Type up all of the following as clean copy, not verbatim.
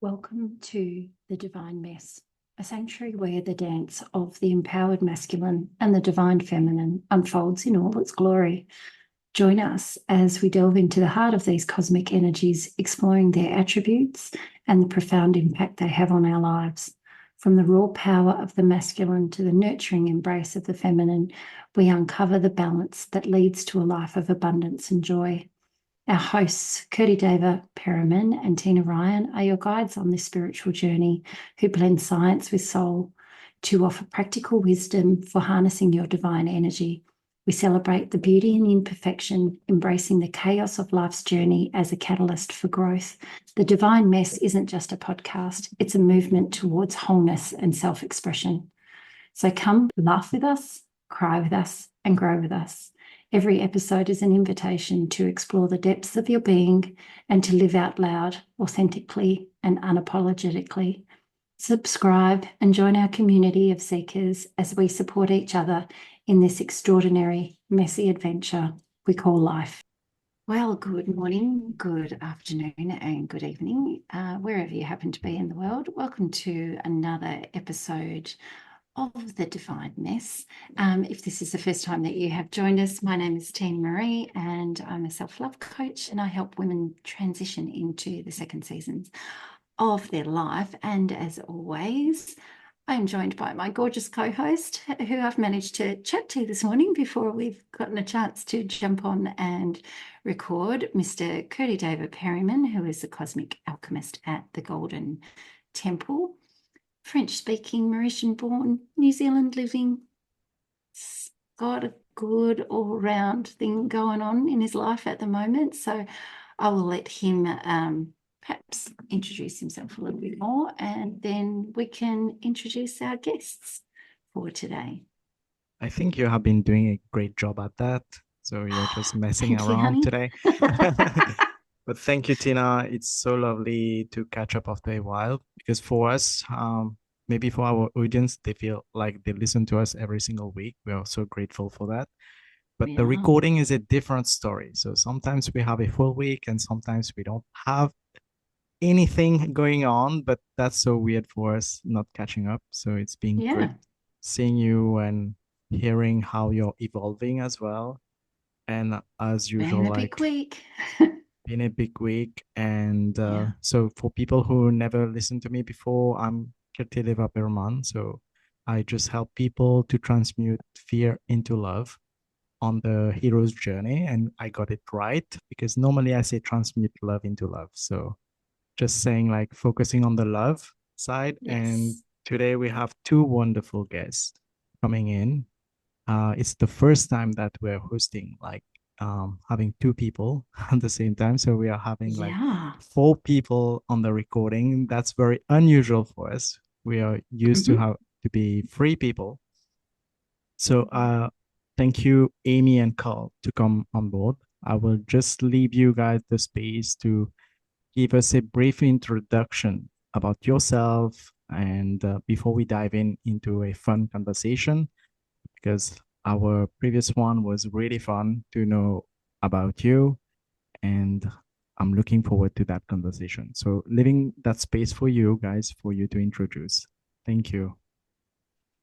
Welcome to the Divine Mess, a sanctuary where the dance of the empowered masculine and the divine feminine unfolds in all its glory. Join us as we delve into the heart of these cosmic energies, exploring their attributes and the profound impact they have on our lives. From the raw power of the masculine to the nurturing embrace of the feminine, we uncover the balance that leads to a life of abundance and joy. Our hosts, Curdy Deva Perriman and Tina Ryan, are your guides on this spiritual journey who blend science with soul to offer practical wisdom for harnessing your divine energy. We celebrate the beauty and imperfection, embracing the chaos of life's journey as a catalyst for growth. The Divine Mess isn't just a podcast, it's a movement towards wholeness and self-expression. So come laugh with us, cry with us, and grow with us. Every episode is an invitation to explore the depths of your being and to live out loud, authentically, and unapologetically. Subscribe and join our community of seekers as we support each other in this extraordinary, messy adventure we call life. Well, good morning, good afternoon, and good evening, wherever you happen to be in the world. Welcome to another episode of the Divine Mess. If this is the first time that you have joined us, my name is Tina Marie and I'm a self-love coach, and I help women transition into the second seasons of their life. And as always, I'm joined by my gorgeous co-host who I've managed to chat to this morning before we've gotten a chance to jump on and record, Mr. Curdy Deva Perriman, who is the cosmic alchemist at the Golden Temple. French-speaking, Mauritian-born, New Zealand living. He's got a good all-round thing going on in his life at the moment. So I will let him perhaps introduce himself a little bit more, and then we can introduce our guests for today. I think you have been doing a great job at that. So you're just messing Thank you, around honey. today. But thank you, Tina. It's so lovely to catch up after a while, because for us, maybe for our audience, they feel like they listen to us every single week. We are so grateful for that. But the recording is a different story. So sometimes we have a full week and sometimes we don't have anything going on, but that's so weird for us not catching up. So it's been good seeing you and hearing how you're evolving as well. And as usual, been a big week. Been a big week. And so for people who never listened to me before, I'm Kerteleva Berman. So I just help people to transmute fear into love on the hero's journey. And I got it right, because normally I say transmute love into love. So just saying, like, focusing on the love side. And today we have two wonderful guests coming in. It's the first time that we're hosting, like, having two people at the same time. So we are having like 4 people on the recording. That's very unusual for us. We are used to have to be 3 people. So thank you, Amy and Carl, to come on board. I will just leave you guys the space to give us a brief introduction about yourself, and before we dive into a fun conversation, because our previous one was really fun to know about you, and I'm looking forward to that conversation. So leaving that space for you guys, for you to introduce. Thank you.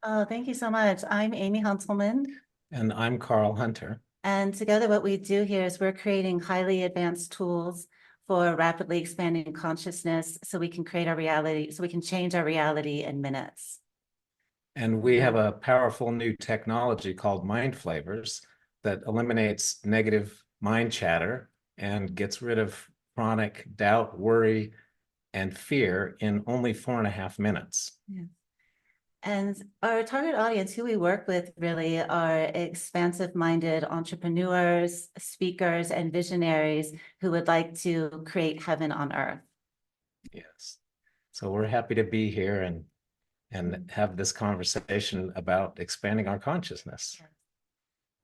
Oh, thank you so much. I'm Amy Huentelman. And I'm Carl Hunter. And together what we do here is we're creating highly advanced tools for rapidly expanding consciousness so we can create our reality, so we can change our reality in minutes. And we have a powerful new technology called MindFlavors that eliminates negative mind chatter and gets rid of chronic doubt, worry, and fear in only 4.5 minutes. Yeah. And our target audience, who we work with, really are expansive-minded entrepreneurs, speakers, and visionaries who would like to create heaven on earth. Yes. So we're happy to be here and have this conversation about expanding our consciousness.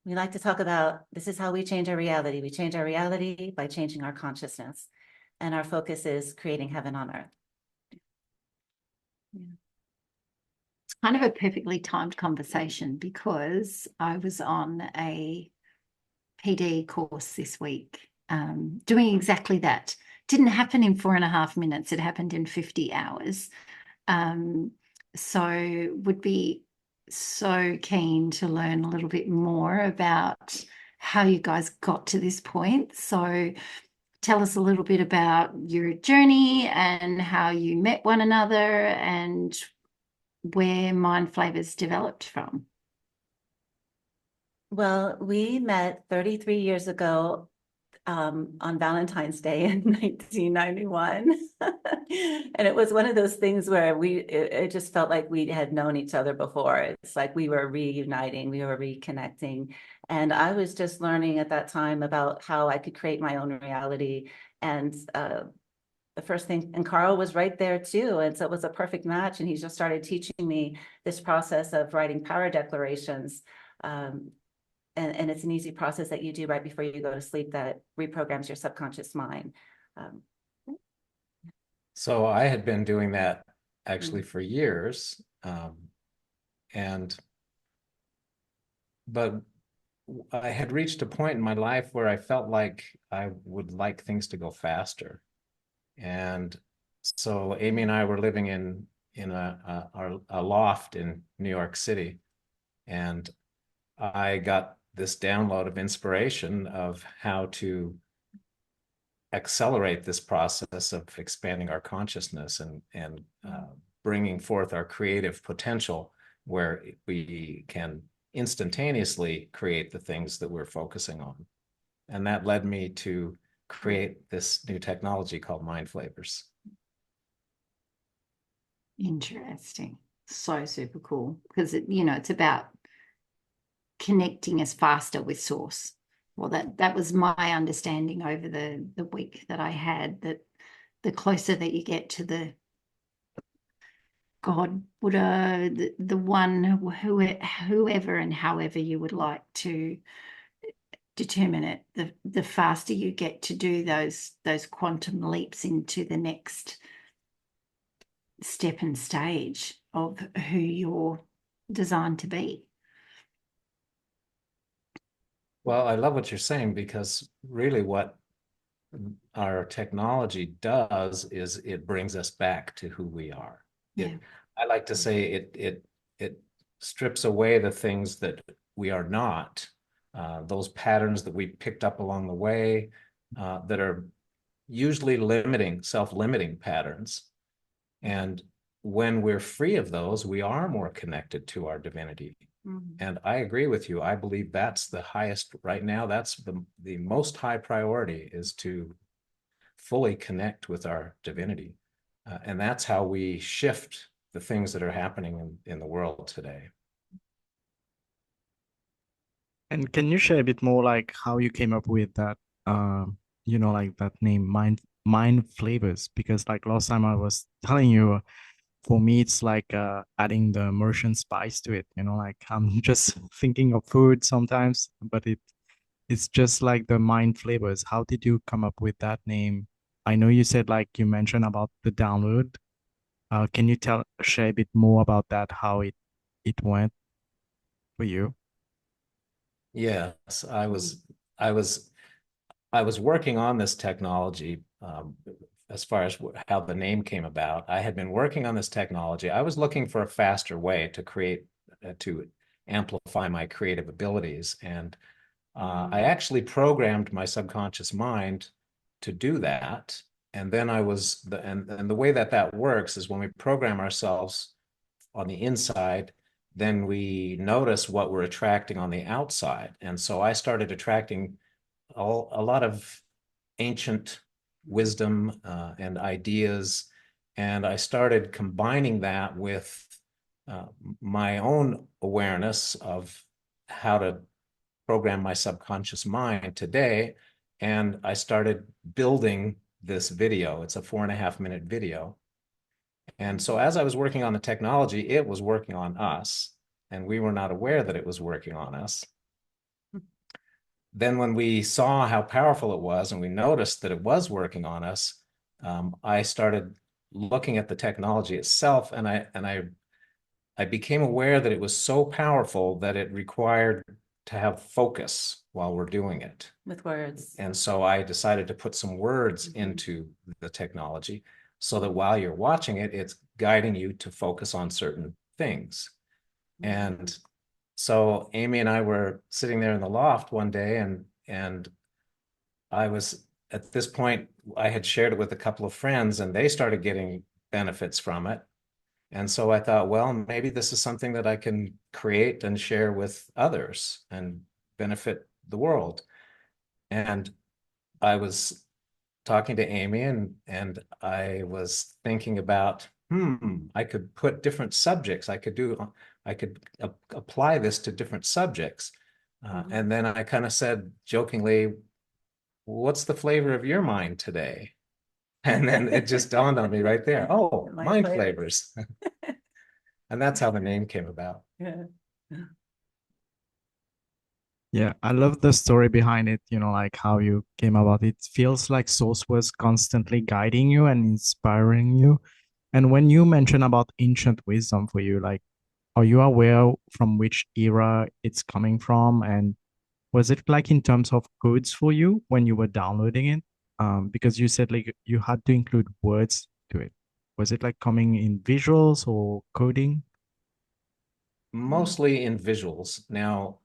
We like to talk about, this is how we change our reality. We change our reality by changing our consciousness. And our focus is creating heaven on earth. Yeah. It's kind of a perfectly timed conversation, because I was on a PD course this week doing exactly that, didn't happen in 4.5 minutes. It happened in 50 hours. So would be so keen to learn a little bit more about how you guys got to this point. So tell us a little bit about your journey and how you met one another and where MindFlavors developed from. Well, we met 33 years ago on Valentine's Day in 1991. And it was one of those things where it just felt like we had known each other before. It's like we were reuniting, we were reconnecting. And I was just learning at that time about how I could create my own reality. And the first thing, and Carl was right there too. And so it was a perfect match. And he just started teaching me this process of writing power declarations. And it's an easy process that you do right before you go to sleep that reprograms your subconscious mind. So I had been doing that actually for years. But I had reached a point in my life where I felt like I would like things to go faster. And so Amy and I were living in a loft in New York City. And I got this download of inspiration of how to accelerate this process of expanding our consciousness and bringing forth our creative potential, where we can instantaneously create the things that we're focusing on. And that led me to create this new technology called MindFlavors. Interesting. So super cool, because it's about connecting us faster with source. Well, that was my understanding over the week that I had, that the closer that you get to the God, Buddha, the one, whoever and however you would like to determine it, the faster you get to do those quantum leaps into the next step and stage of who you're designed to be. Well, I love what you're saying, because really what our technology does is it brings us back to who we are. Yeah. I like to say it strips away the things that we are not, those patterns that we picked up along the way, that are usually self-limiting patterns. And when we're free of those, we are more connected to our divinity. And I agree with you. I believe that's the highest right now. That's the most high priority, is to fully connect with our divinity. And that's how we shift the things that are happening in the world today. And can you share a bit more, like how you came up with that, like that name, MindFlavors? Because like last time I was telling you, for me, it's like adding the immersion spice to it. Like I'm just thinking of food sometimes, but it's just like the MindFlavors. How did you come up with that name? I know you said, like you mentioned about the download. Can you share a bit more about that, how it went for you? Yes, I was working on this technology. As far as how the name came about, I had been working on this technology. I was looking for a faster way to create, to amplify my creative abilities. And I actually programmed my subconscious mind to do that. And then and the way that works is, when we program ourselves on the inside, then we notice what we're attracting on the outside. And so I started attracting a lot of ancient wisdom and ideas. And I started combining that with my own awareness of how to program my subconscious mind today. And I started building this video. It's a 4.5-minute video. And so as I was working on the technology, it was working on us, and we were not aware that it was working on us. Then when we saw how powerful it was, and we noticed that it was working on us, I started looking at the technology itself, and I became aware that it was so powerful that it required to have focus while we're doing it. With words. And so I decided to put some words into the technology so that while you're watching it, it's guiding you to focus on certain things. And so Amy and I were sitting there in the loft one day, and I was, at this point, I had shared it with a couple of friends and they started getting benefits from it. And so I thought, well, maybe this is something that I can create and share with others and benefit the world. And I was talking to Amy, and I was thinking about, I could put different subjects. I could apply this to different subjects. And then I kind of said jokingly, what's the flavor of your mind today? And then it just dawned on me right there. Oh, mind flavors. And that's how the name came about. Yeah. Yeah, I love the story behind it, you know, like how you came about it. Feels like Source was constantly guiding you and inspiring you. And when you mention about ancient wisdom for you, like, are you aware from which era it's coming from? And was it like in terms of codes for you when you were downloading it? Because you said like you had to include words to it. Was it like coming in visuals or coding? Mostly in visuals. Now,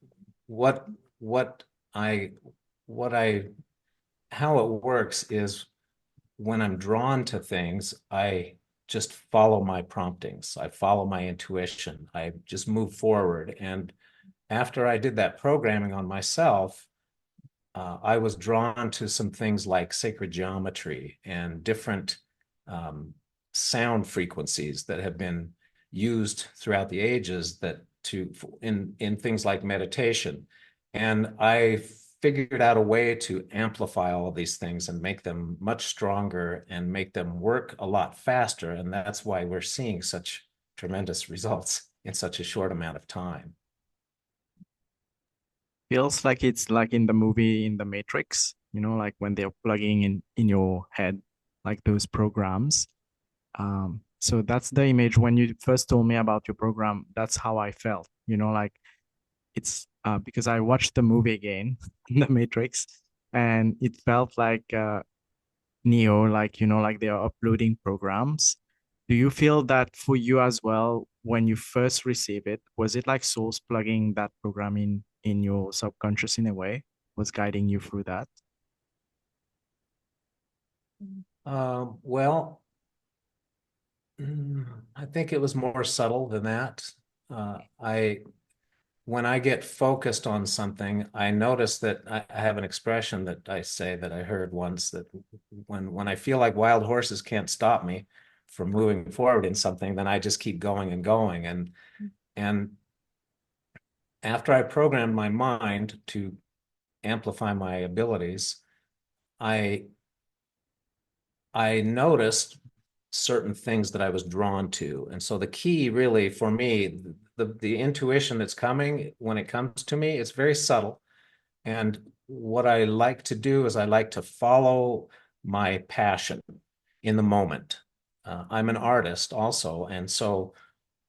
how it works is when I'm drawn to things, I just follow my promptings. I follow my intuition. I just move forward. And after I did that programming on myself, I was drawn to some things like sacred geometry and different sound frequencies that have been used throughout the ages in things like meditation. And I figured out a way to amplify all of these things and make them much stronger and make them work a lot faster. And that's why we're seeing such tremendous results in such a short amount of time. Feels like it's like in the movie in the Matrix, you know, like when they're plugging in your head, like those programs. So that's the image when you first told me about your program. That's how I felt, you know, like it's because I watched the movie again, The Matrix, and it felt like Neo, like, you know, like they are uploading programs. Do you feel that for you as well, when you first receive it, was it like Source plugging that program in your subconscious in a way, was guiding you through that? Well, I think it was more subtle than that. When I get focused on something, I notice that I have an expression that I say that I heard once, that when I feel like wild horses can't stop me from moving forward in something, then I just keep going and going. And after I programmed my mind to amplify my abilities, I noticed certain things that I was drawn to. And so the key really for me, the intuition that's coming when it comes to me, it's very subtle. And what I like to do is I like to follow my passion in the moment. I'm an artist also. And so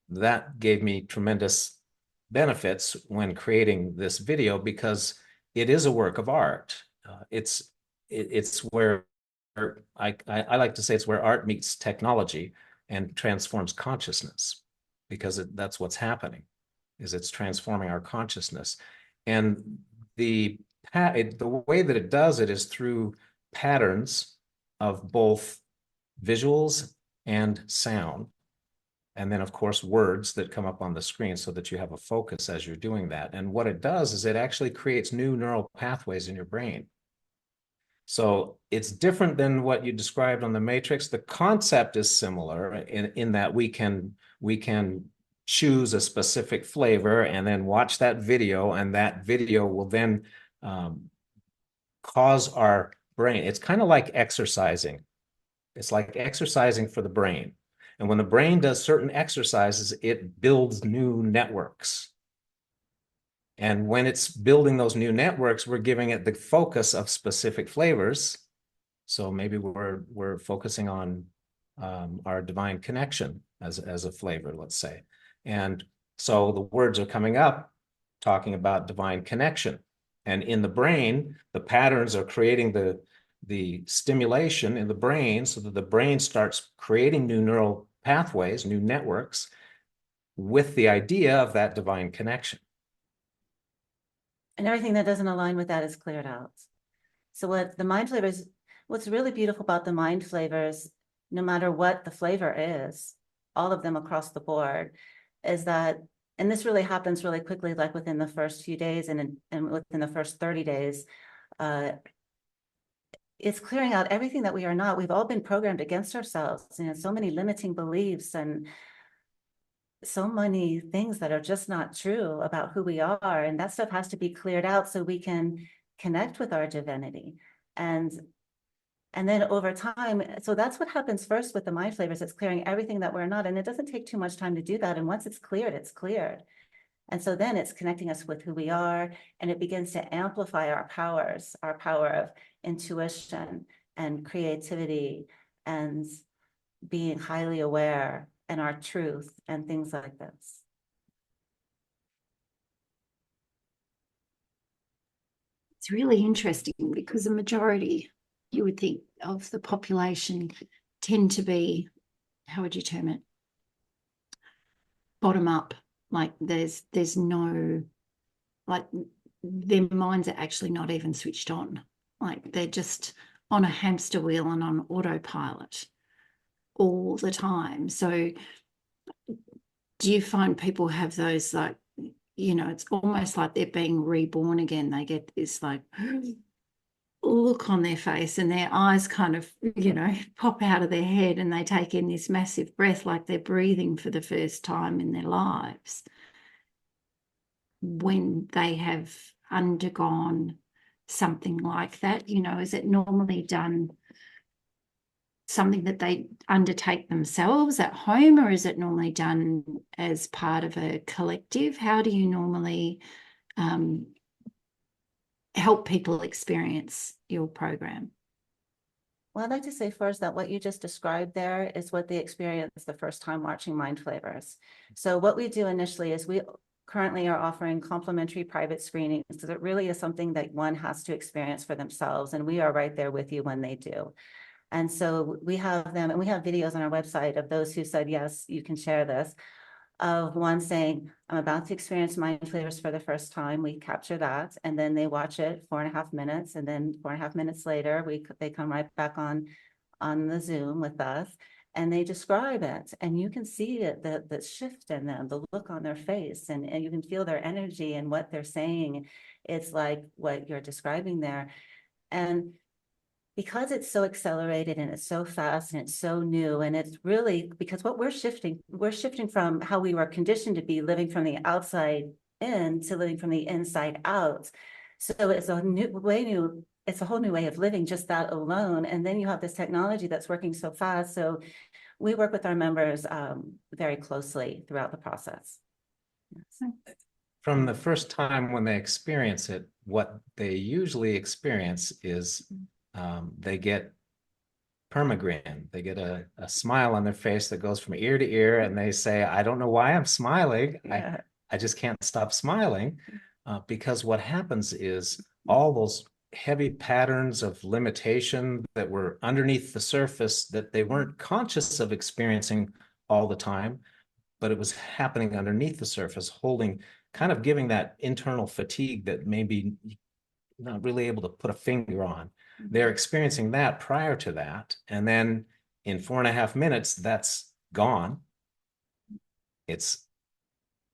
that gave me tremendous benefits when creating this video, because it is a work of art. It's where I like to say it's where art meets technology and transforms consciousness, because that's what's happening, is it's transforming our consciousness. And the way that it does it is through patterns of both visuals and sound. And then, of course, words that come up on the screen so that you have a focus as you're doing that. And what it does is it actually creates new neural pathways in your brain. So it's different than what you described on the Matrix. The concept is similar in that we can choose a specific flavor and then watch that video, and that video will then cause our brain. It's kind of like exercising. It's like exercising for the brain. And when the brain does certain exercises, it builds new networks. And when it's building those new networks, we're giving it the focus of specific flavors. So maybe we're focusing on our divine connection as a flavor, let's say. And so the words are coming up, talking about divine connection. And in the brain, the patterns are creating the stimulation in the brain so that the brain starts creating new neural pathways, new networks, with the idea of that divine connection. And everything that doesn't align with that is cleared out. So what the MindFlavors, what's really beautiful about the MindFlavors, no matter what the flavor is, all of them across the board, is that, and this really happens really quickly, like within the first few days and within the first 30 days, it's clearing out everything that we are not. We've all been programmed against ourselves, so many limiting beliefs and so many things that are just not true about who we are. And that stuff has to be cleared out so we can connect with our divinity. And then over time, so that's what happens first with the MindFlavors. It's clearing everything that we're not. And it doesn't take too much time to do that. And once it's cleared, it's cleared. And so then it's connecting us with who we are, and it begins to amplify our powers, our power of intuition and creativity and being highly aware and our truth and things like this. It's really interesting because the majority, you would think, of the population tend to be, how would you term it? Bottom up. Like there's no, like their minds are actually not even switched on. Like they're just on a hamster wheel and on autopilot all the time. So do you find people have those, like, it's almost like they're being reborn again. They get this like look on their face and their eyes kind of, pop out of their head, and they take in this massive breath like they're breathing for the first time in their lives when they have undergone something like that. Is it normally done something that they undertake themselves at home, or is it normally done as part of a collective? How do you normally help people experience your program? Well, I'd like to say first that what you just described there is what they experience the first time watching MindFlavors. So what we do initially is we currently are offering complimentary private screenings, because it really is something that one has to experience for themselves, and we are right there with you when they do. And so we have them, and we have videos on our website of those who said, yes, you can share this, of one saying, I'm about to experience MindFlavors for the first time. We capture that, and then they watch it 4.5 minutes, and then 4.5 minutes later, they come right back on the Zoom with us, and they describe it, and you can see it, the shift in them, the look on their face, and you can feel their energy and what they're saying. It's like what you're describing there. And because it's so accelerated and it's so fast and it's so new, and it's really because what we're shifting from how we were conditioned to be, living from the outside in, to living from the inside out. So it's a it's a whole new way of living, just that alone. And then you have this technology that's working so fast. So we work with our members very closely throughout the process. Yes. From the first time when they experience it, what they usually experience is they get permagrin. They get a smile on their face that goes from ear to ear, and they say, I don't know why I'm smiling. Yeah. I just can't stop smiling, because what happens is all those heavy patterns of limitation that were underneath the surface that they weren't conscious of experiencing all the time, but it was happening underneath the surface, kind of giving that internal fatigue that maybe not really able to put a finger on. They're experiencing that prior to that. And then in 4.5 minutes, that's gone. It's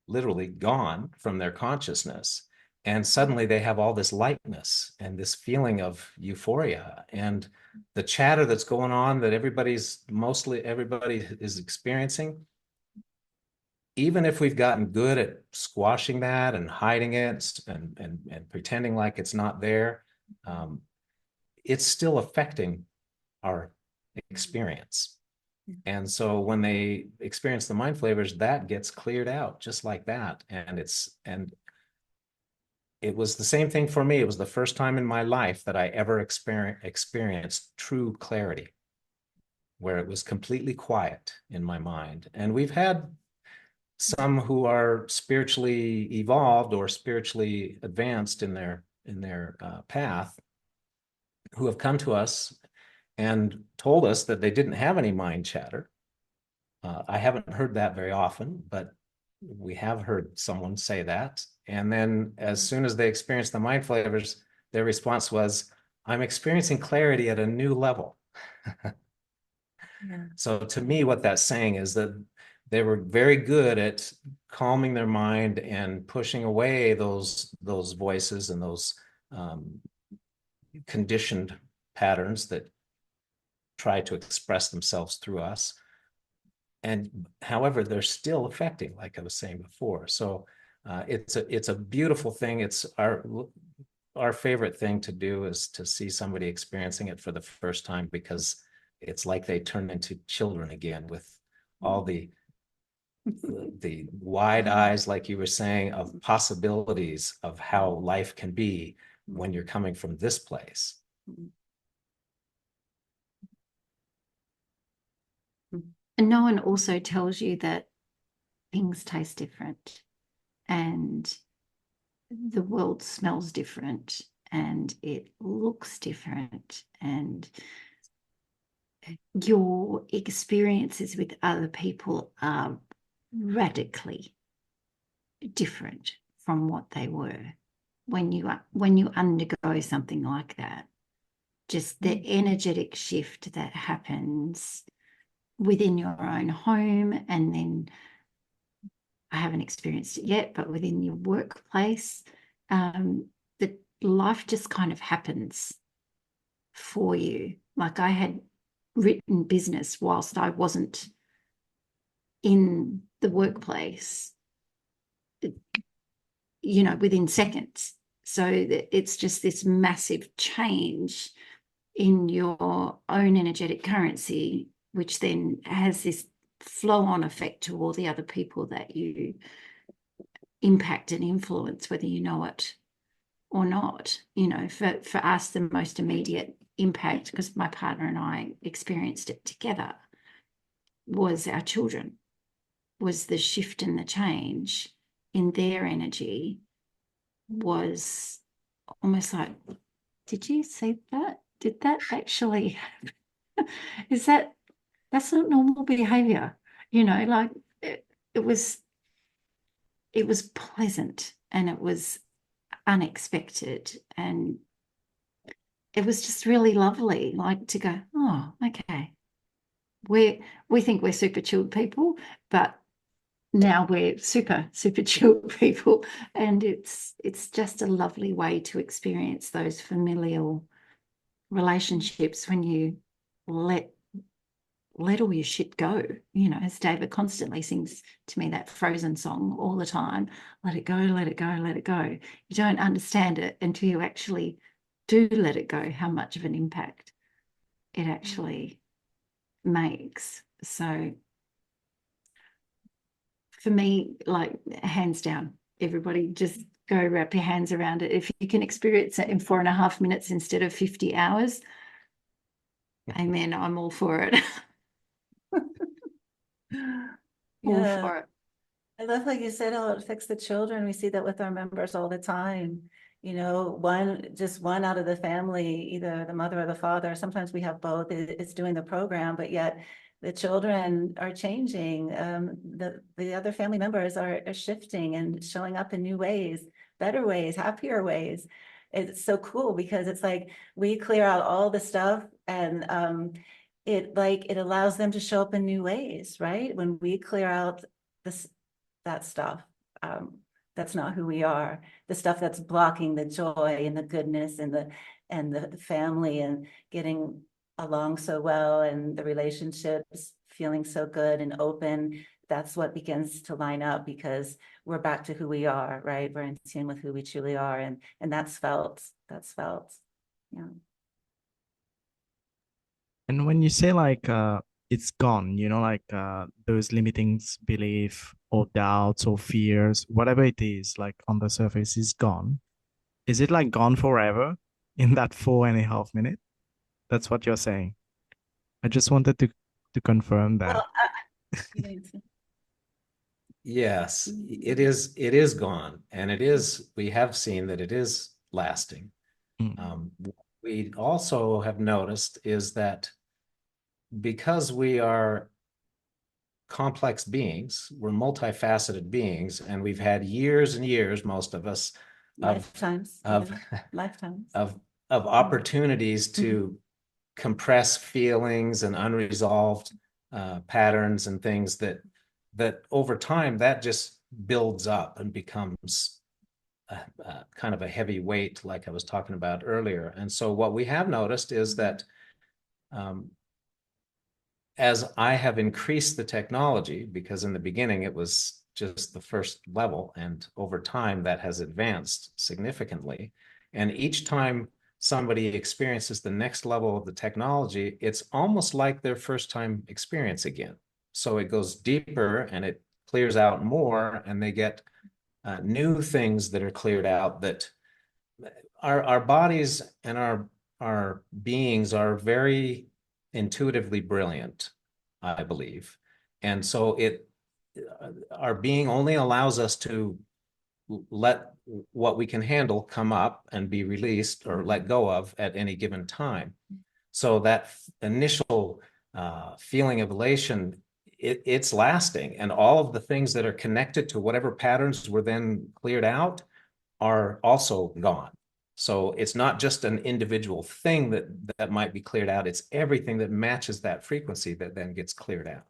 literally gone from their consciousness. And suddenly they have all this lightness and this feeling of euphoria, and the chatter that's going on that everybody is experiencing. Even if we've gotten good at squashing that and hiding it and pretending like it's not there, it's still affecting our experience. And so when they experience the MindFlavors, that gets cleared out just like that. And it was the same thing for me. It was the first time in my life that I ever experienced true clarity, where it was completely quiet in my mind. And we've had some who are spiritually evolved or spiritually advanced in their path, who have come to us and told us that they didn't have any mind chatter. I haven't heard that very often, but we have heard someone say that. And then as soon as they experienced the mind flavors, their response was, I'm experiencing clarity at a new level. Yeah. So to me, what that's saying is that they were very good at calming their mind and pushing away those voices and those conditioned patterns that try to express themselves through us. And however, they're still affecting, like I was saying before. So it's a beautiful thing. It's our favorite thing to do is to see somebody experiencing it for the first time, because it's like they turn into children again with all the wide eyes, like you were saying, of possibilities of how life can be when you're coming from this place. And no one also tells you that things taste different and the world smells different and it looks different, and your experiences with other people are radically different from what they were when you undergo something like that. Just the energetic shift that happens within your own home, and then I haven't experienced it yet, but within your workplace, that life just kind of happens for you. Like I had written business whilst I wasn't in the workplace, within seconds. So it's just this massive change in your own energetic currency, which then has this flow-on effect to all the other people that you impact and influence, whether you know it or not. For us, the most immediate impact, because my partner and I experienced it together, was our children, was the shift and the change in their energy was almost like, did you see that? Did that actually happen? That's not normal behavior, like it was pleasant and it was unexpected, and it was just really lovely, like to go, oh, okay, we think we're super chilled people, but now we're super chilled people, and it's just a lovely way to experience those familial relationships when you let all your shit go. As David constantly sings to me that Frozen song all the time, let it go, let it go, let it go. You don't understand it until you actually do let it go, how much of an impact it actually makes. So for me, like, hands down, everybody just go wrap your hands around it. If you can experience it in 4.5 minutes instead of 50 hours, amen, I'm all for it. All for it. I love, like you said, how it affects the children. We see that with our members all the time. One out of the family, either the mother or the father, sometimes we have both, is doing the program, but yet the children are changing. The other family members are shifting and showing up in new ways, better ways, happier ways. It's so cool because it's like we clear out all the stuff, and it allows them to show up in new ways, right? When we clear out that stuff, that's not who we are. The stuff that's blocking the joy and the goodness and the family and getting along so well and the relationships feeling so good and open. That's what begins to line up, because we're back to who we are, right? We're in tune with who we truly are, and that's felt. Yeah. And when you say like it's gone, like those limiting belief or doubts or fears, whatever it is, like on the surface is gone. Is it like gone forever in that 4.5 minutes? That's what you're saying. I just wanted to confirm that. Well, Yes, it is gone, and we have seen that it is lasting. What we also have noticed is that because we are complex beings, we're multifaceted beings, and we've had years and years, most of us, Lifetimes, of lifetimes. of opportunities to compress feelings and unresolved patterns and things that over time that just builds up and becomes kind of a heavy weight, like I was talking about earlier. And so what we have noticed is that as I have increased the technology, because in the beginning it was just the first level, and over time that has advanced significantly. And each time somebody experiences the next level of the technology, it's almost like their first time experience again. So it goes deeper and it clears out more, and they get new things that are cleared out. That our bodies and our beings are very intuitively brilliant, I believe. And so our being only allows us to let what we can handle come up and be released or let go of at any given time. So that initial feeling of elation, it's lasting, and all of the things that are connected to whatever patterns were then cleared out are also gone. So it's not just an individual thing that might be cleared out, it's everything that matches that frequency that then gets cleared out.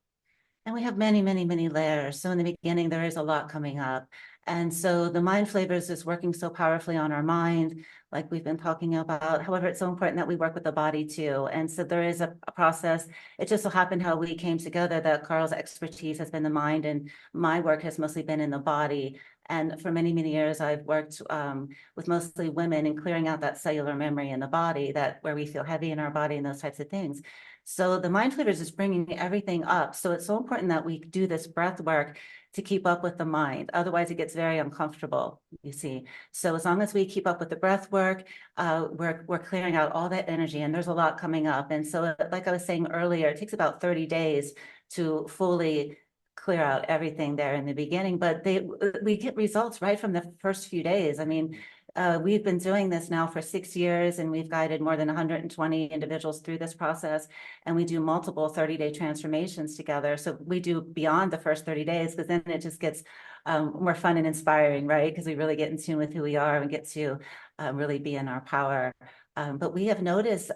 And we have many, many, many layers. So in the beginning, there is a lot coming up. And so the MindFlavors is working so powerfully on our mind, like we've been talking about. However, it's so important that we work with the body too. And so there is a process. It just so happened how we came together that Carl's expertise has been the mind, and my work has mostly been in the body. And for many, many years, I've worked with mostly women and clearing out that cellular memory in the body, that where we feel heavy in our body and those types of things. So the MindFlavors is bringing everything up. So it's so important that we do this breath work to keep up with the mind. Otherwise, it gets very uncomfortable, you see. So as long as we keep up with the breath work, we're clearing out all that energy, and there's a lot coming up. And so like I was saying earlier, it takes about 30 days to fully clear out everything there in the beginning, but we get results right from the first few days. I mean, we've been doing this now for 6 years, and we've guided more than 120 individuals through this process, and we do multiple 30-day transformations together. So we do beyond the first 30 days, because then it just gets more fun and inspiring, right? Because we really get in tune with who we are and get to really be in our power. But we have noticed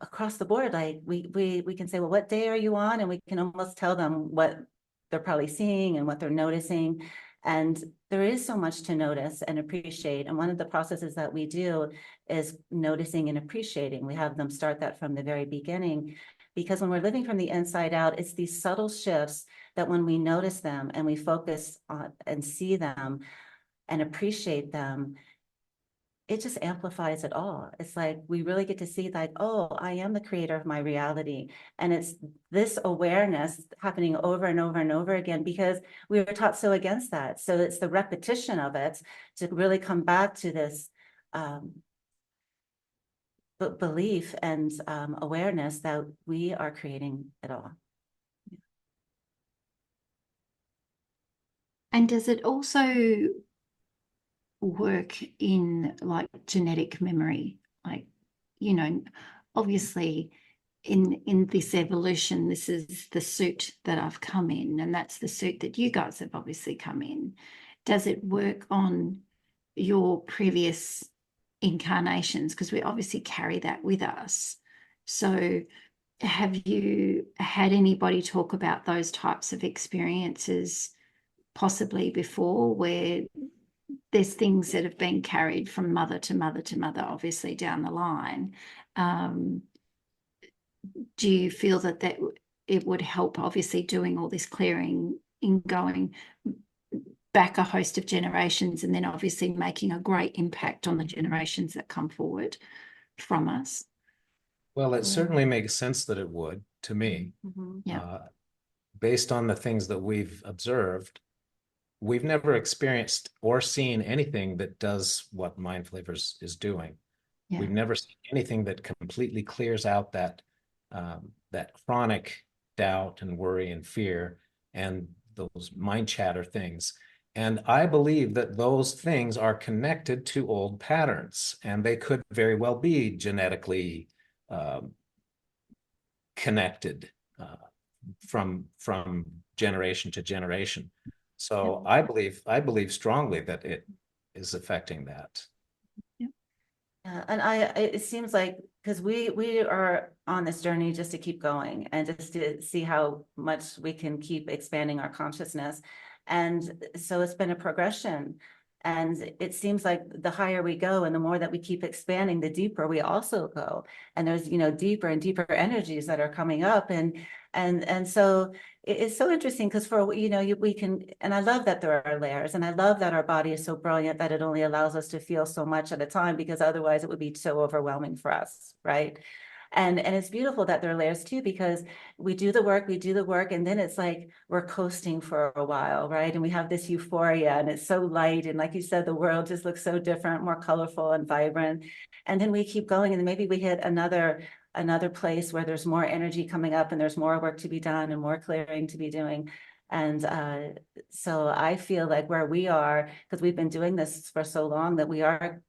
across the board, like we can say, well, what day are you on? And we can almost tell them what they're probably seeing and what they're noticing. And there is so much to notice and appreciate. And one of the processes that we do is noticing and appreciating. We have them start that from the very beginning, because when we're living from the inside out, it's these subtle shifts that when we notice them and we focus on and see them and appreciate them, it just amplifies it all. It's like we really get to see, like, oh, I am the creator of my reality. And it's this awareness happening over and over and over again, because we were taught so against that. So it's the repetition of it to really come back to this belief and awareness that we are creating it all. And does it also work in like genetic memory? Like, you know, obviously in this evolution, this is the suit that I've come in, and that's the suit that you guys have obviously come in. Does it work on your previous incarnations? Because we obviously carry that with us. So have you had anybody talk about those types of experiences possibly before, where there's things that have been carried from mother to mother to mother, obviously down the line? Do you feel that it would help, obviously, doing all this clearing in going back a host of generations, and then obviously making a great impact on the generations that come forward from us? Well, it certainly makes sense that it would, to me. Yeah. Based on the things that we've observed, we've never experienced or seen anything that does what MindFlavors is doing. Yeah. We've never seen anything that completely clears out that chronic doubt and worry and fear. And those mind chatter things. And I believe that those things are connected to old patterns, and they could very well be genetically connected from generation to generation. So I believe strongly that it is affecting that. Yeah, and it seems like, because we are on this journey just to keep going and just to see how much we can keep expanding our consciousness. And so it's been a progression. And it seems like the higher we go and the more that we keep expanding, the deeper we also go. And there's, deeper and deeper energies that are coming up. And so it's so interesting because we can, and I love that there are layers, and I love that our body is so brilliant that it only allows us to feel so much at a time, because otherwise it would be so overwhelming for us, right? And it's beautiful that there are layers too, because we do the work, and then it's like we're coasting for a while, right? And we have this euphoria, and it's so light, and like you said, the world just looks so different, more colorful and vibrant. And then we keep going, and then maybe we hit another place where there's more energy coming up, and there's more work to be done and more clearing to be doing. And so I feel like where we are, because we've been doing this for so long, that we are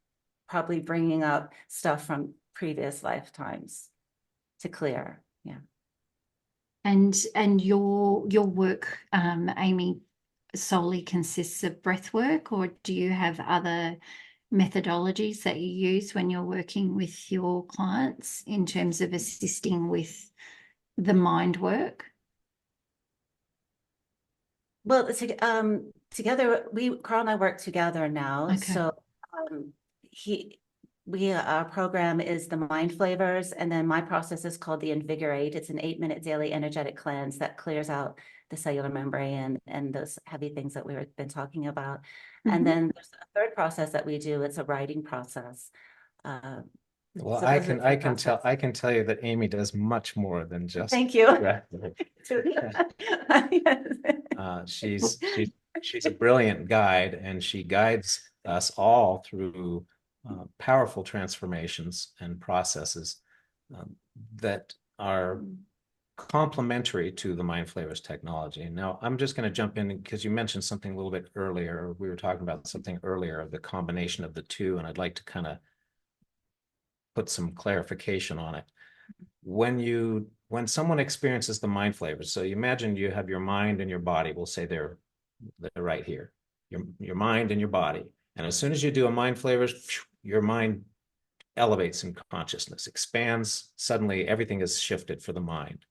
probably bringing up stuff from previous lifetimes to clear. Yeah. And your work, Amy, solely consists of breath work, or do you have other methodologies that you use when you're working with your clients in terms of assisting with the mind work? Well, together, Carl and I work together now. Okay. So our program is the MindFlavors, and then my process is called the Invigorate. It's an 8-minute daily energetic cleanse that clears out the cellular membrane and those heavy things that we've been talking about. And then there's a third process that we do. It's a writing process. Well, So I those are can two I can tell you that Amy does much more than just Thank you. breath work. She's a brilliant guide, and she guides us all through powerful transformations and processes that are complementary to the MindFlavors technology. Now, I'm just going to jump in because you mentioned something a little bit earlier. We were talking about something earlier, the combination of the two, and I'd like to kind of put some clarification on it. When someone experiences the MindFlavors, so you imagine you have your mind and your body. We'll say they're right here, your mind and your body. And as soon as you do a MindFlavors, your mind elevates in consciousness, expands. Suddenly, everything is shifted for the mind.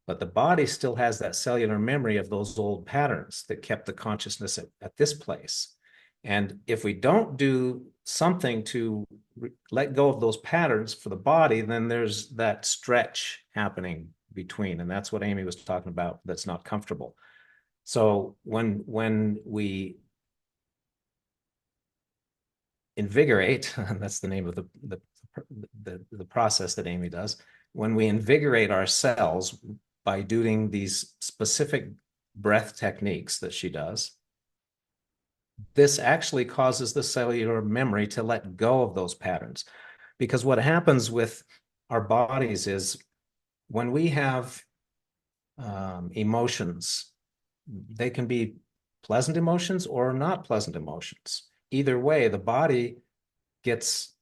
But the body still has that cellular memory of those old patterns that kept the consciousness at this place. And if we don't do something to let go of those patterns for the body, then there's that stretch happening between. And that's what Amy was talking about, that's not comfortable. So when we invigorate, that's the name of the process that Amy does, when we invigorate our cells by doing these specific breath techniques that she does, this actually causes the cellular memory to let go of those patterns. Because what happens with our bodies is when we have emotions, they can be pleasant emotions or not pleasant emotions. Either way, the body gets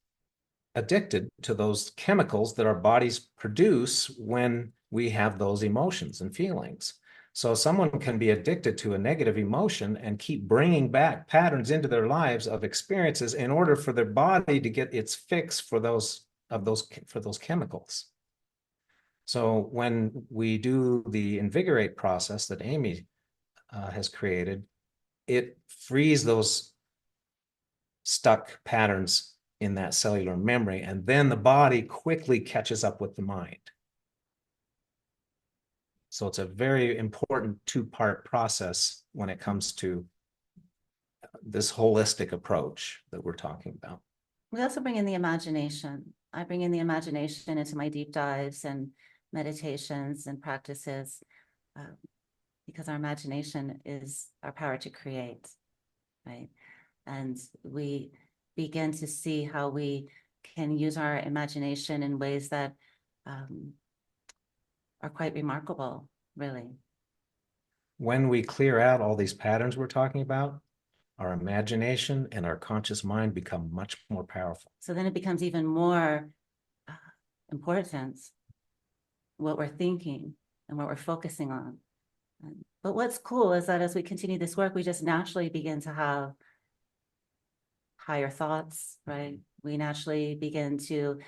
addicted to those chemicals that our bodies produce when we have those emotions and feelings. So someone can be addicted to a negative emotion and keep bringing back patterns into their lives of experiences in order for their body to get its fix for those chemicals. So when we do the Invigorate process that Amy has created, it frees those stuck patterns in that cellular memory, and then the body quickly catches up with the mind. So it's a very important two-part process when it comes to this holistic approach that we're talking about. We also bring in the imagination. I bring in the imagination into my deep dives and meditations and practices, because our imagination is our power to create, right? And we begin to see how we can use our imagination in ways that are quite remarkable, really. when we clear out all these patterns we're talking about, our imagination and our conscious mind become much more powerful. So then it becomes even more important what we're thinking and what we're focusing on. But what's cool is that as we continue this work, we just naturally begin to have higher thoughts, right? We naturally begin to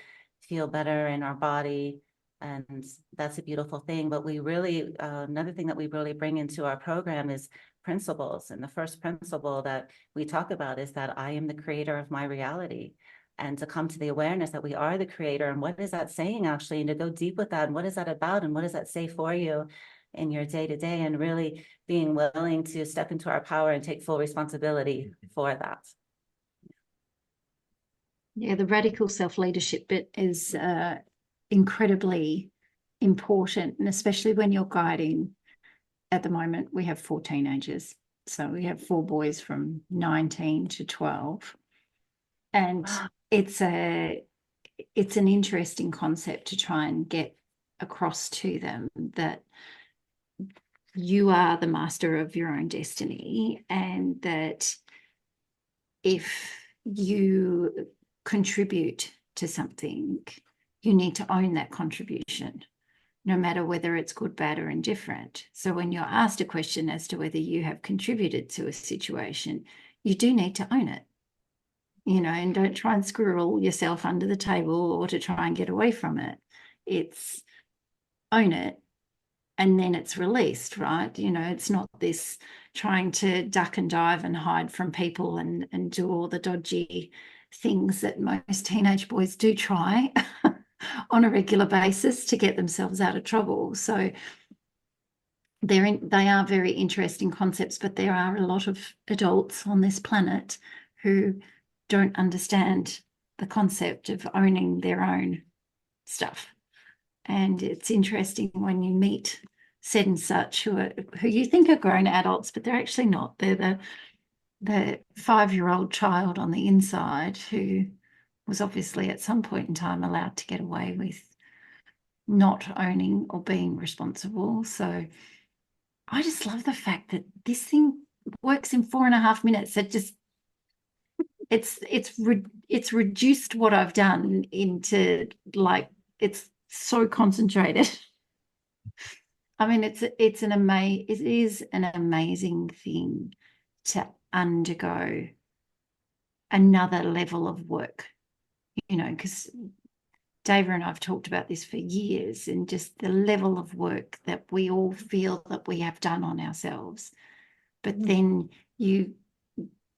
feel better in our body. And that's a beautiful thing. But we really, another thing that we really bring into our program is principles. And the first principle that we talk about is that I am the creator of my reality. And to come to the awareness that we are the creator. And what is that saying actually? And to go deep with that. And what is that about? And what does that say for you in your day to day? And really being willing to step into our power and take full responsibility for that. Yeah, the radical self-leadership bit is incredibly important, and especially when you're guiding. At the moment, we have 4 teenagers. So we have 4 boys from 19 to 12. And it's an interesting concept to try and get across to them that you are the master of your own destiny, and that if you contribute to something, you need to own that contribution, no matter whether it's good, bad, or indifferent. So when you're asked a question as to whether you have contributed to a situation, you do need to own it, and don't try and squirrel yourself under the table or to try and get away from it. It's own it, and then it's released, right? It's not this trying to duck and dive and hide from people and do all the dodgy things that most teenage boys do try on a regular basis to get themselves out of trouble. So they are very interesting concepts, but there are a lot of adults on this planet who don't understand the concept of owning their own stuff. And it's interesting when you meet said and such who you think are grown adults, but they're actually not. They're the 5-year-old child on the inside who was obviously at some point in time allowed to get away with not owning or being responsible. So I just love the fact that this thing works in 4.5 minutes. It's reduced what I've done into, like, it's so concentrated. I mean, it is an amazing thing to undergo another level of work, because Dava and I have talked about this for years, and just the level of work that we all feel that we have done on ourselves. But then you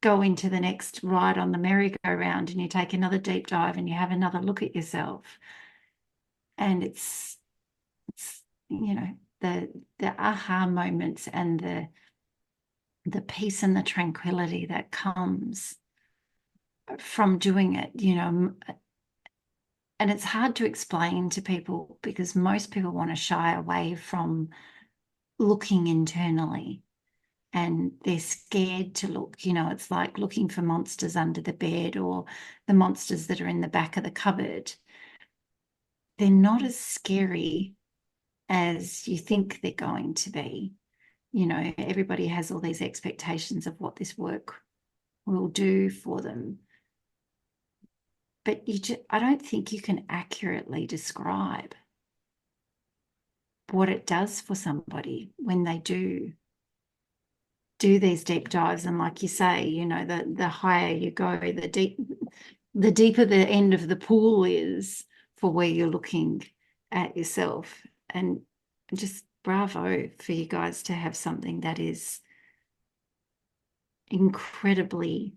go into the next ride on the merry-go-round and you take another deep dive and you have another look at yourself. And it's the aha moments and the peace and the tranquility that comes from doing it, and it's hard to explain to people because most people want to shy away from looking internally, and they're scared to look. It's like looking for monsters under the bed or the monsters that are in the back of the cupboard. They're not as scary as you think they're going to be. Everybody has all these expectations of what this work will do for them. But I don't think you can accurately describe what it does for somebody when they do these deep dives. And like you say, the higher you go, the deeper the end of the pool is for where you're looking at yourself. And just bravo for you guys to have something that is incredibly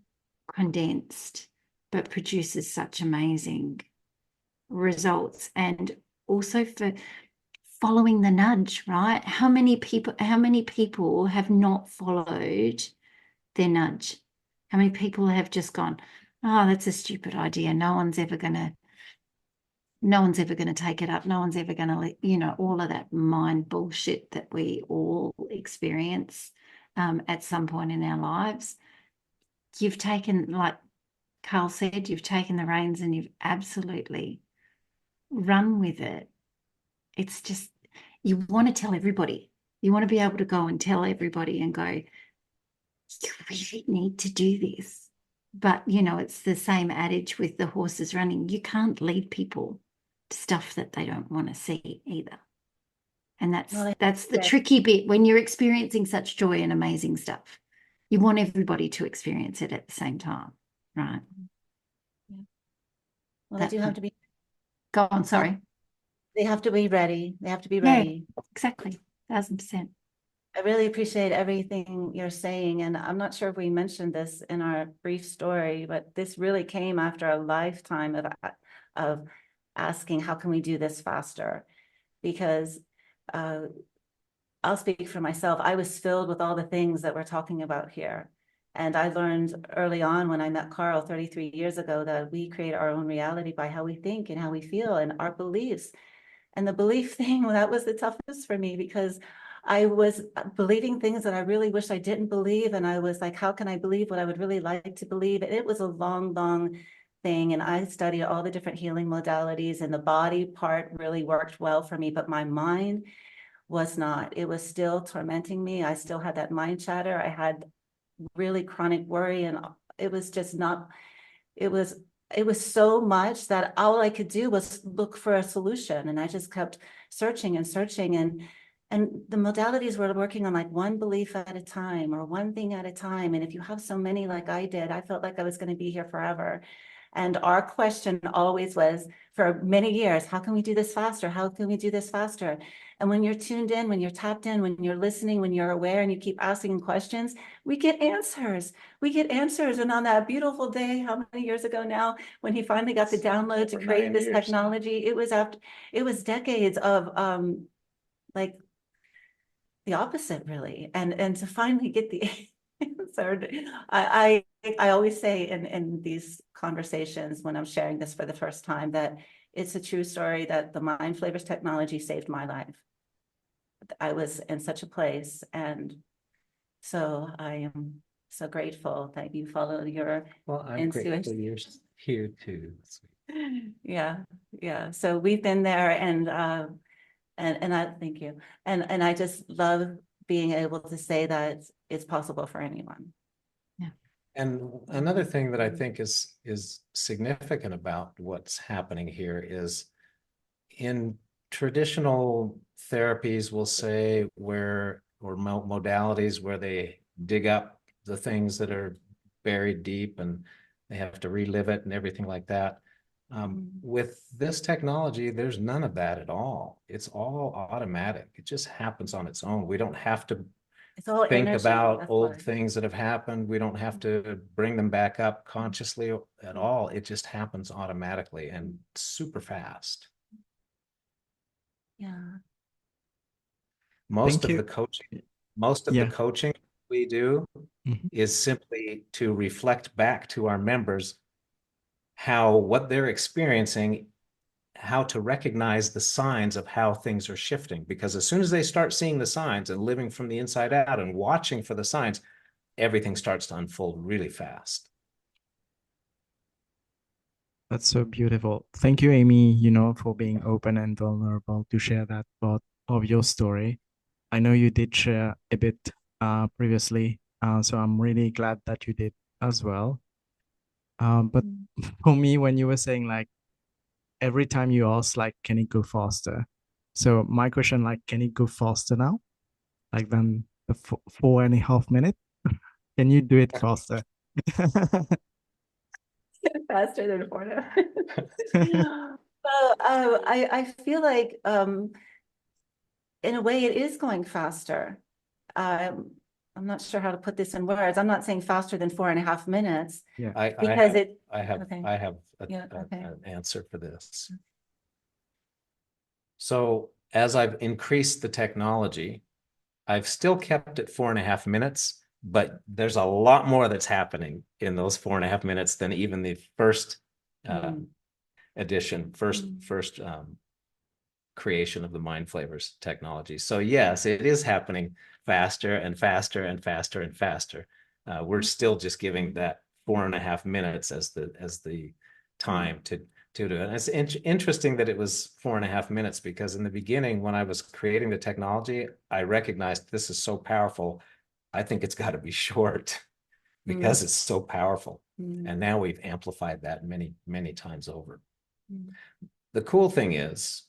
condensed but produces such amazing results. And also for following the nudge, right? How many people have not followed their nudge? How many people have just gone, oh, that's a stupid idea. No one's ever going to take it up. No one's ever going to, all of that mind bullshit that we all experience at some point in our lives. You've taken, like Carl said, you've taken the reins and you've absolutely run with it. It's just, you want to tell everybody, You want to be able to go and tell everybody and go, you really need to do this. But, you know, it's the same adage with the horses running. You can't lead people to stuff that they don't want to see either. And that's the tricky bit when you're experiencing such joy and amazing stuff. You want everybody to experience it at the same time, right? Yeah. Well, they do have to be. Go on, sorry. They have to be ready. They have to be Yeah, ready. exactly, 1000%. I really appreciate everything you're saying. And I'm not sure if we mentioned this in our brief story, but this really came after a lifetime of asking, how can we do this faster? Because I'll speak for myself. I was filled with all the things that we're talking about here. And I learned early on when I met Carl 33 years ago that we create our own reality by how we think and how we feel and our beliefs. And the belief thing, well, that was the toughest for me because I was believing things that I really wish I didn't believe. And I was like, how can I believe what I would really like to believe? And it was a long, long thing. And I studied all the different healing modalities, and the body part really worked well for me, but my mind was not. It was still tormenting me. I still had that mind chatter. I had really chronic worry, and it was just not, it was so much that all I could do was look for a solution. And I just kept searching and searching, and the modalities were working on like one belief at a time or one thing at a time. And if you have so many like I did, I felt like I was going to be here forever. And our question always was, for many years, how can we do this faster? How can we do this faster? And when you're tuned in, when you're tapped in, when you're listening, when you're aware and you keep asking questions, we get answers. We get answers. And on that beautiful day, how many years ago now, when he finally got the download to create this technology, it was decades of like the opposite, really. And to finally get the answer, I always say in these conversations when I'm sharing this for the first time that it's a true story that the MindFlavors technology saved my life. I was in such a place, and so I am so grateful that you followed your I'm grateful you're here too. Yeah. So we've been there, and I thank you, and I just love being able to say that it's possible for anyone. And another thing that I think is significant about what's happening here is in traditional therapies, we'll say, or modalities where they dig up the things that are buried deep and they have to relive it and everything like that. With this technology, there's none of that at all. It's all automatic. It just happens on its own. We don't have to think about old things that have happened. We don't have to bring them back up consciously at all. It just happens automatically and super fast. Yeah. Most of the coaching we do is simply to reflect back to our members what they're experiencing, how to recognize the signs of how things are shifting. Because as soon as they start seeing the signs and living from the inside out and watching for the signs, everything starts to unfold really fast. That's so beautiful. Thank you, Amy, for being open and vulnerable to share that part of your story. I know you did share a bit previously, so I'm really glad that you did as well. But for me, when you were saying like, every time you ask, like, can it go faster? So my question, like, can it go faster now? Like than the 4.5 minutes? Can you do it faster? Faster than 4.5. Well, I feel like in a way it is going faster. I'm not sure how to put this in words. I'm not saying faster than 4.5 minutes. Yeah, I have an answer for this. So as I've increased the technology, I've still kept it 4.5 minutes, but there's a lot more that's happening in those 4.5 minutes than even the first edition, first creation of the MindFlavors technology. So yes, it is happening faster and faster and faster and faster. We're still just giving that 4.5 minutes as the time to do it. And it's interesting that it was 4.5 minutes, because in the beginning, when I was creating the technology, I recognized this is so powerful. I think it's got to be short because it's so powerful. And now we've amplified that many, many times over. The cool thing is,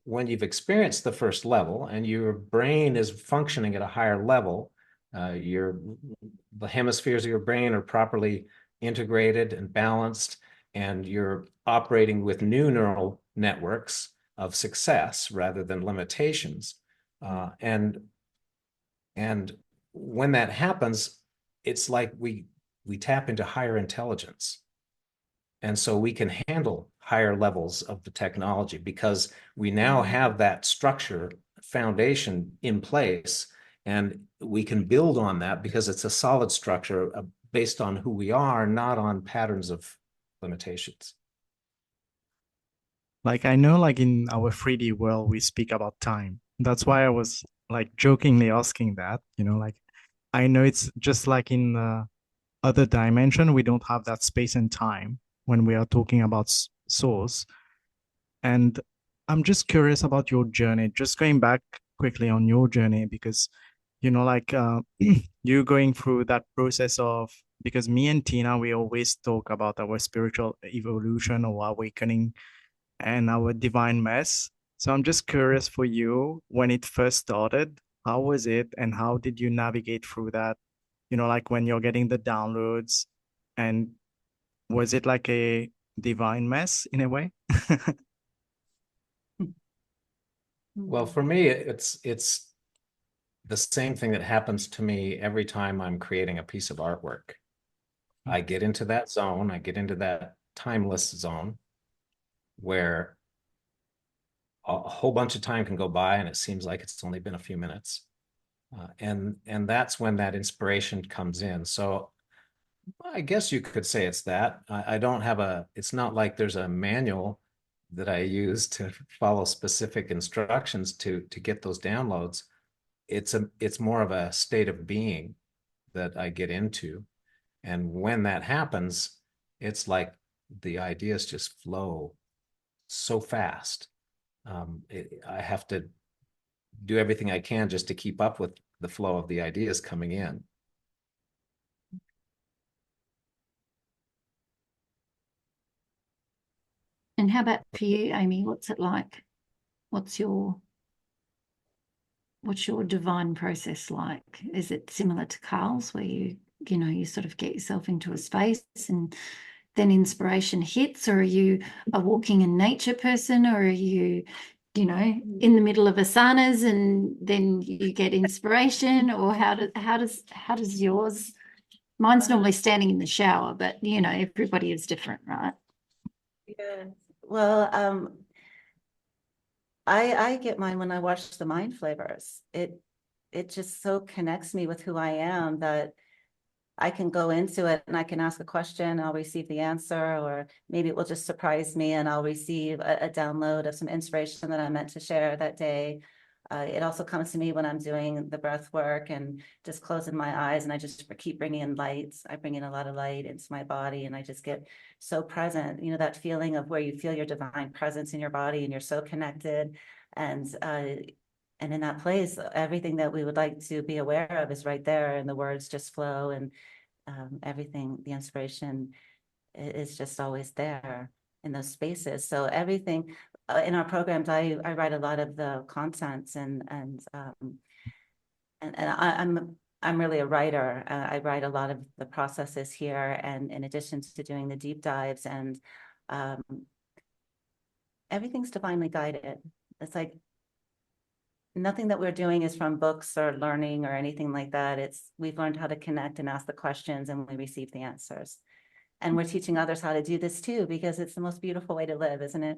when you've experienced the first level and your brain is functioning at a higher level, the hemispheres of your brain are properly integrated and balanced, and you're operating with new neural networks of success rather than limitations. And when that happens, it's like we tap into higher intelligence. And so we can handle higher levels of the technology because we now have that structure foundation in place, and we can build on that because it's a solid structure based on who we are, not on patterns of limitations. Like, I know, like in our 3D world, we speak about time. That's why I was like jokingly asking that, like, I know it's just like in the other dimension, we don't have that space and time when we are talking about source. And I'm just curious about your journey, just going back quickly on your journey, because, like you going through that process of, because me and Tina, we always talk about our spiritual evolution or awakening and our divine mess. So I'm just curious for you, when it first started, how was it and how did you navigate through that? Like when you're getting the downloads, and was it like a divine mess in a way? Well, for me, it's the same thing that happens to me every time I'm creating a piece of artwork. I get into that zone, I get into that timeless zone where a whole bunch of time can go by and it seems like it's only been a few minutes. And that's when that inspiration comes in. So I guess you could say it's that. I don't have it's not like there's a manual that I use to follow specific instructions to get those downloads. It's more of a state of being that I get into. And when that happens, it's like the ideas just flow so fast. I have to do everything I can just to keep up with the flow of the ideas coming in. And how about for you, Amy? What's it like? What's your divine process like? Is it similar to Carl's, where you sort of get yourself into a space and then inspiration hits, or are you a walking in nature person, or are you, in the middle of asanas and then you get inspiration, or how does yours? Mine's normally standing in the shower, but everybody is different, right? Yeah. Well, I get mine when I watch the MindFlavors. It just so connects me with who I am that I can go into it and I can ask a question, I'll receive the answer, or maybe it will just surprise me and I'll receive a download of some inspiration that I meant to share that day. It also comes to me when I'm doing the breath work and just closing my eyes and I just keep bringing in lights. I bring in a lot of light into my body and I just get so present, that feeling of where you feel your divine presence in your body and you're so connected. And in that place, everything that we would like to be aware of is right there, and the words just flow, and everything, the inspiration is just always there in those spaces. So everything in our programs, I write a lot of the contents, and I'm really a writer. I write a lot of the processes here, and in addition to doing the deep dives, and everything's divinely guided. It's like nothing that we're doing is from books or learning or anything like that. We've learned how to connect and ask the questions, and we receive the answers. And we're teaching others how to do this too, because it's the most beautiful way to live, isn't it?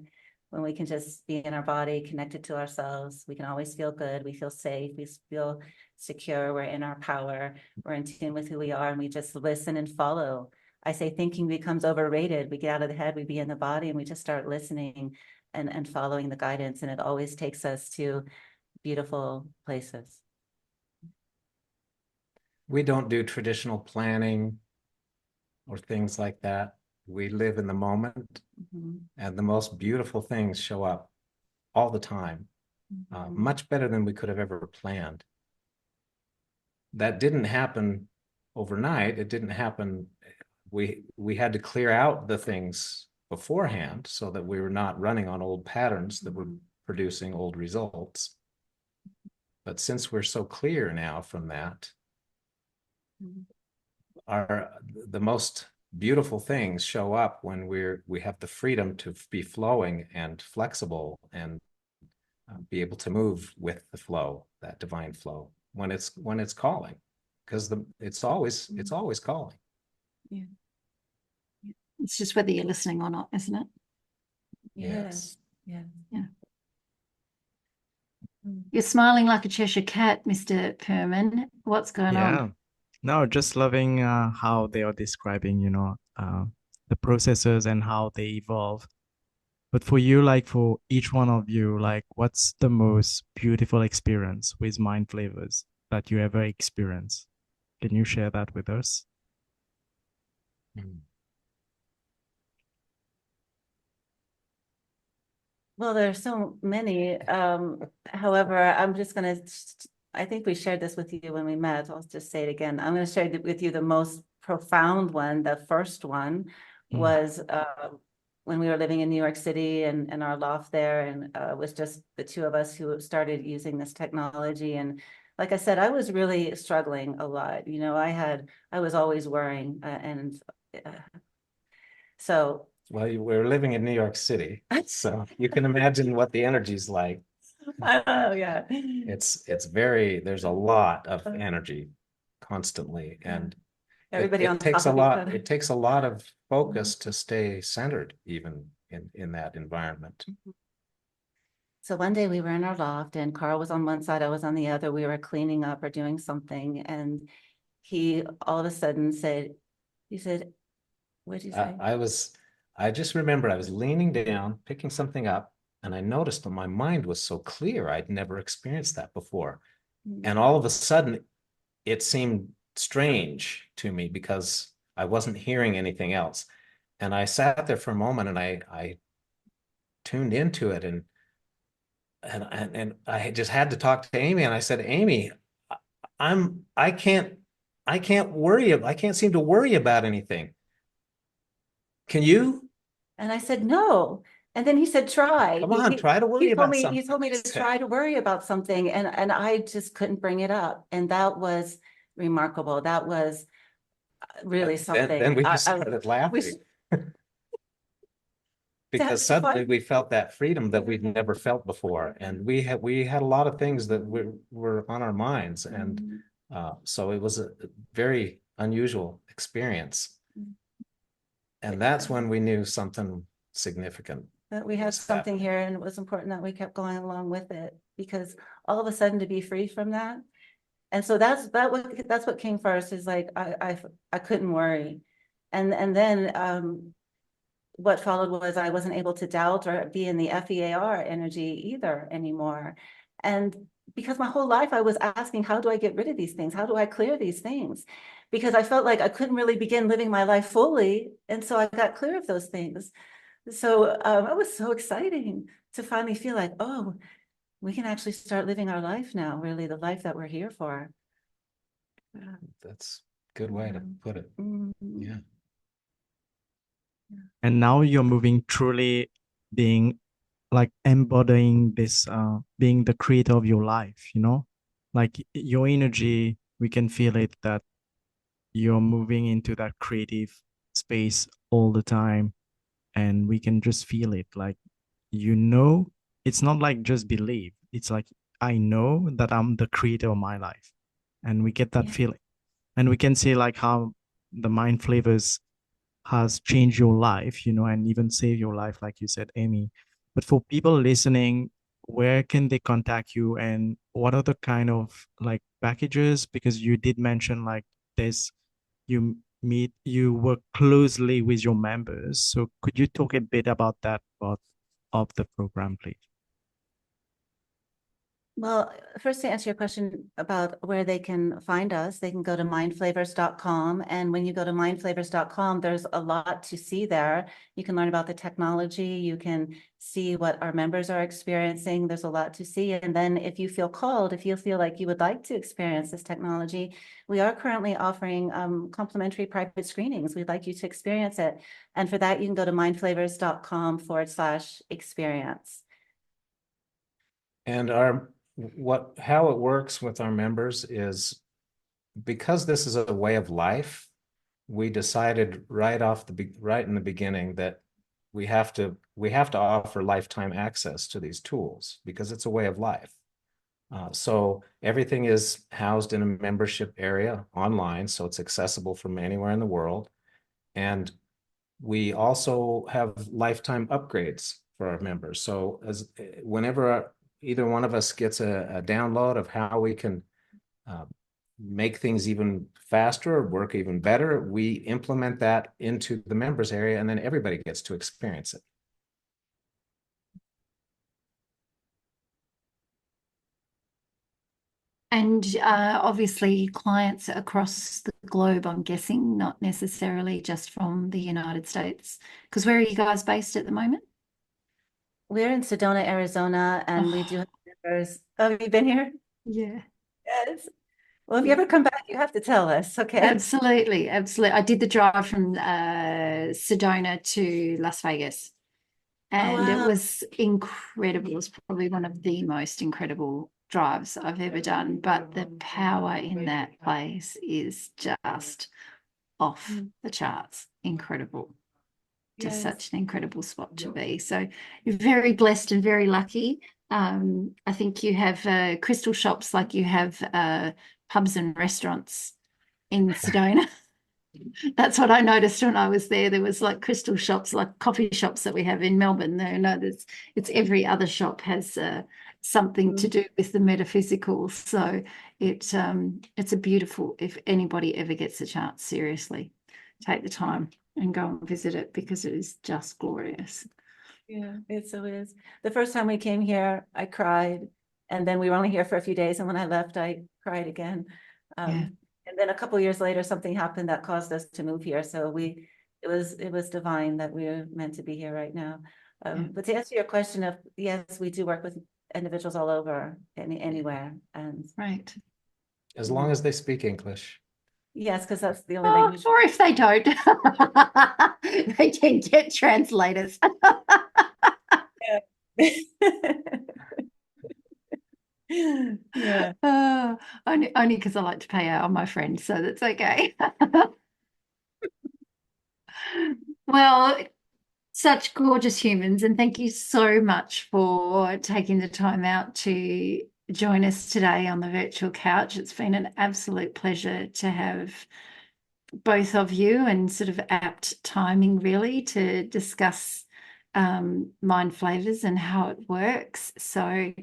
When we can just be in our body, connected to ourselves, we can always feel good. We feel safe. We feel secure. We're in our power. We're in tune with who we are, and we just listen and follow. I say thinking becomes overrated. We get out of the head, we be in the body, and we just start listening and following the guidance. And it always takes us to beautiful places. We don't do traditional planning or things like that. We live in the moment, Mhm. and the most beautiful things show up all the time, Mhm. much better than we could have ever planned. That didn't happen overnight. It didn't happen. We had to clear out the things beforehand so that we were not running on old patterns that were producing old results. But since we're so clear now from that, Mhm. the most beautiful things show up when we have the freedom to be flowing and flexible and be able to move with the flow, that divine flow, when it's calling, because it's always calling. Yeah. It's just whether you're listening or not, isn't it? Yes. Yeah. Yeah. Mm. You're smiling like a Cheshire cat, Mr. Perman. What's going Yeah. on? No, just loving how they are describing, the processes and how they evolve. But for you, like for each one of you, like what's the most beautiful experience with Mind Flavors that you ever experienced? Can you share that with us? Well, there are so many. However, I'm just going to, I think we shared this with you when we met. I'll just say it again. I'm going to share with you the most profound one. The first one was when we were living in New York City and our loft there, and it was just the two of us who started using this technology. And like I said, I was really struggling a lot. I was always worrying, and so. Well, we're living in New York City, so you can imagine what the energy's like. Oh yeah. There's a lot of energy constantly, and Everybody on it takes top a of each lot, other. it takes a lot of focus to stay centered even in that environment. So one day we were in our loft and Carl was on one side, I was on the other. We were cleaning up or doing something. And he all of a sudden said, what did you say? I just remember I was leaning down, picking something up, and I noticed that my mind was so clear. I'd never experienced that before. And all of a sudden, it seemed strange to me because I wasn't hearing anything else. And I sat there for a moment and I tuned into it, and I just had to talk to Amy, and I said, Amy, I can't I can't seem to worry about anything. Can you? And I said, no. And then he said, try. Come on, try to worry about something. He told me to try to worry about something. And I just couldn't bring it up. And that was remarkable. That was really something. Then we just started laughing. Because suddenly we felt that freedom that we'd never felt before. And we had a lot of things that were on our minds. And so it was a very unusual experience. And that's when we knew something significant. That we had something here, and it was important that we kept going along with it, because all of a sudden to be free from that. And so that's what came first, is like I couldn't worry. And then what followed was I wasn't able to doubt or be in the FEAR energy either anymore. And because my whole life I was asking, how do I get rid of these things? How do I clear these things? Because I felt like I couldn't really begin living my life fully. And so I got clear of those things. So it was so exciting to finally feel like, oh, we can actually start living our life now, really the life that we're here for. That's a good way to put it. Yeah. And now you're moving truly being like embodying this, being the creator of your life, like your energy, we can feel it that you're moving into that creative space all the time. And we can just feel it like, it's not like just believe. It's like, I know that I'm the creator of my life. And we get that feeling. And we can see like how the Mind Flavors has changed your life, and even saved your life, like you said, Amy. But for people listening, where can they contact you, and what are the kind of like packages? Because you did mention like this, you work closely with your members. So could you talk a bit about that part of the program, please? Well, first to answer your question about where they can find us, they can go to mindflavors.com. And when you go to mindflavors.com, there's a lot to see there. You can learn about the technology. You can see what our members are experiencing. There's a lot to see. And then if you feel called, if you feel like you would like to experience this technology, we are currently offering complimentary private screenings. We'd like you to experience it. And for that, you can go to mindflavors.com/experience. And how it works with our members is, because this is a way of life, we decided right in the beginning that we have to offer lifetime access to these tools because it's a way of life. So everything is housed in a membership area online, so it's accessible from anywhere in the world. And we also have lifetime upgrades for our members. So whenever either one of us gets a download of how we can make things even faster or work even better, we implement that into the members area, and then everybody gets to experience it. And obviously clients across the globe, I'm guessing, not necessarily just from the United States. Because where are you guys based at the moment? We're in Sedona, Arizona, and we do have members. Oh, have you been here? Yeah. Yes. Well, if you ever come back, you have to tell us, okay? Absolutely, absolutely. I did the drive from Sedona to Las Vegas, and it wow. was incredible. It was probably one of the most incredible drives I've ever done. But the power in that place is just off the charts. Incredible. Just Yes. such an incredible spot to be. So you're very blessed and very lucky. I think you have crystal shops like you have pubs and restaurants in Sedona. That's what I noticed when I was there. There was like crystal shops, like coffee shops that we have in Melbourne. There, no, it's every other shop has something to do with the metaphysical. So it's a beautiful. If anybody ever gets a chance, seriously, take the time and go and visit it because it is just glorious. Yeah, it so is. The first time we came here, I cried, and then we were only here for a few days, and when I left, I cried again. Yeah. And then a couple of years later, something happened that caused us to move here. So it was divine that we were meant to be here right now. But to answer your question of, yes, we do work with individuals all over, anywhere, and Right. As long as they speak English. yes, because that's the only language. Or if they don't, they can get translators. Yeah. Only because I like to pay out on my friends, so that's okay. Well, such gorgeous humans, and thank you so much for taking the time out to join us today on the virtual couch. It's been an absolute pleasure to have both of you, and sort of apt timing really to discuss MindFlavors and how it works. So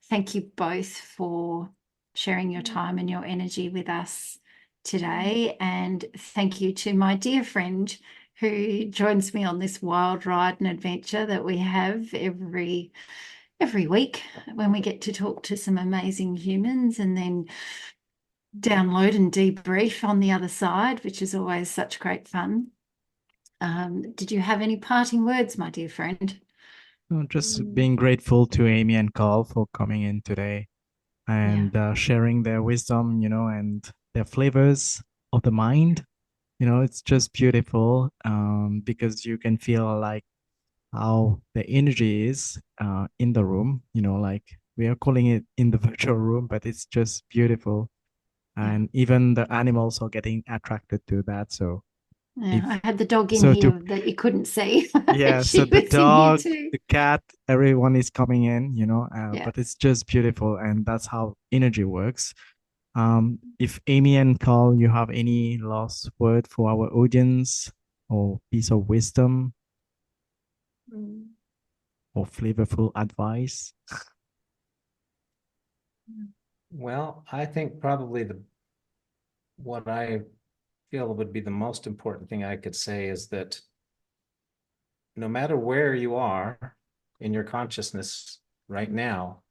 thank you both for sharing your time and your energy with us today. And thank you to my dear friend who joins me on this wild ride and adventure that we have every week when we get to talk to some amazing humans and then download and debrief on the other side, which is always such great fun. Did you have any parting words, my dear friend? Just being grateful to Amy and Carl for coming in today and sharing their wisdom, and their flavors of the mind. It's just beautiful because you can feel like how the energy is in the room, like we are calling it in the virtual room, but it's just beautiful. And even the animals are getting attracted to that. So I had the dog in so here that you couldn't see. yeah, She so the was dog, in here too. the cat, everyone is coming in, Yeah. but it's just beautiful, and that's how energy works. If Amy and Carl, you have any last word for our audience or piece of wisdom or flavorful advice? Well, I think probably what I feel would be the most important thing I could say is that no matter where you are in your consciousness right now,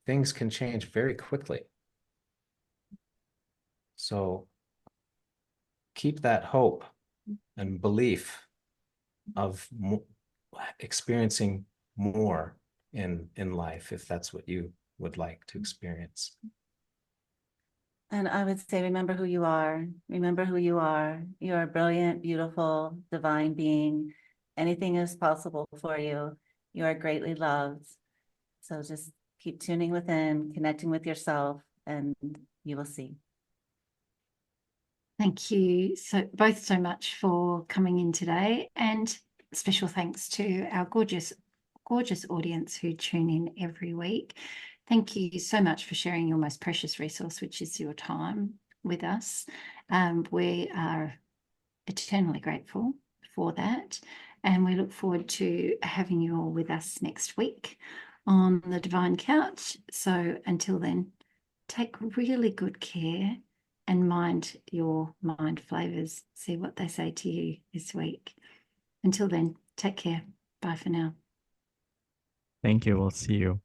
things can change very quickly. So keep that hope and belief of experiencing more in life, if that's what you would like to experience. And I would say, remember who you are. Remember who you are. You're a brilliant, beautiful, divine being. Anything is possible for you. You are greatly loved. So just keep tuning within, connecting with yourself, and you will see. Thank you both so much for coming in today, and special thanks to our gorgeous audience who tune in every week. Thank you so much for sharing your most precious resource, which is your time, with us. We are eternally grateful for that, and we look forward to having you all with us next week on the Divine Couch. So until then, take really good care and mind your mind flavors. See what they say to you this week. Until then, take care. Bye for now. Thank you. We'll see you.